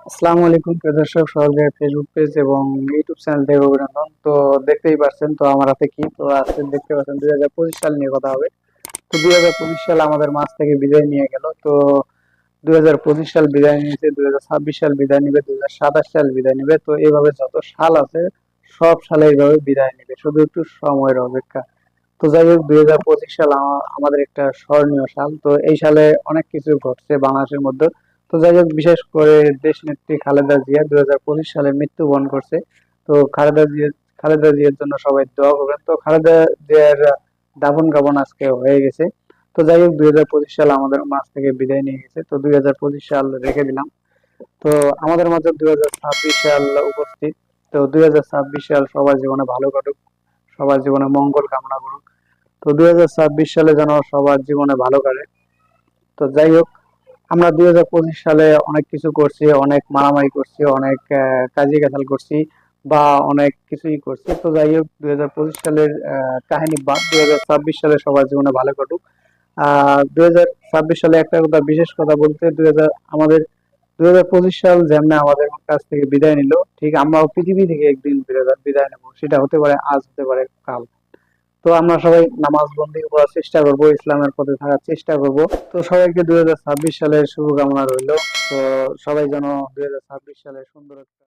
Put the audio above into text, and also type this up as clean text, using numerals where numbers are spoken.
আসসালামু আলাইকুম প্রিয় দর্শক, সবাইকে ফেসবুক পেজ এবং ইউটিউব চ্যানেল থেকে অভিনন্দন। তো দেখতেই পাচ্ছেন, তো আমার হাতে কি, তো আজকে দেখতে পাচ্ছেন 2025 সাল নিয়ে কথা হবে। তো 2025 সাল আমাদের মাঝ থেকে বিদায় নিয়ে গেল। তো 2025 সাল বিদায় নিয়েছে, 2026 সাল বিদায় নিবে, 2027 সাল বিদায় নিবে। তো এইভাবে যত সাল আছে সব সালে এইভাবে বিদায় নিবে, শুধু একটু সময়ের অপেক্ষা। তো যাই হোক, 2025 সাল আমাদের একটা স্মরণীয় সাল। তো এই সালে অনেক কিছু ঘটছে বাংলাদেশের মধ্যে। তো যাই হোক, বিশেষ করে দেশ নেত্রী খালেদা জিয়া 2025 সালে মৃত্যুবরণ করছে। তো খালেদা জিয়ার জন্য সবাই দোয়া করবেন। তো খালেদা জিয়ার দাফন কাফন আজকে হয়ে গেছে। তো যাই হোক, 2025 সাল আমাদের মাঝ থেকে বিদায় নিয়ে গেছে। তো 2025 সাল রেখে দিলাম। তো আমাদের মাঝে 2026 সাল উপস্থিত। তো 2026 সাল সবার জীবনে ভালো কাটুক, সবার জীবনে মঙ্গল কামনা করুক। তো 2026 সালে যেন সবার জীবনে ভালো কাটে। তো যাই হোক, আমরা 2025 সালে অনেক কিছু করছি, অনেক মারামারি করছি, অনেক কাজিয়ে কাঁচাল করছি, বা অনেক কিছুই করছি। তো যাই হোক, 2025 সালের কাহিনী বাদ, 2026 সালে সবার জীবনে ভালো কাটুক। 2026 সালে একটা কথা, বিশেষ কথা বলতে, 2025 সাল যেমন আমাদের কাছ থেকে বিদায় নিল, ঠিক আমরাও পৃথিবী থেকে একদিন বিদায় নেবো। সেটা হতে পারে আজ, হতে পারে কাল। তো আমরা সবাই নামাজ বন্দী করার চেষ্টা করব, ইসলামের পথে থাকার চেষ্টা করব। তো সবাইকে 2026 সালের শুভকামনা রইল। তো সবাই যেন 2026 সালে সুন্দর একটা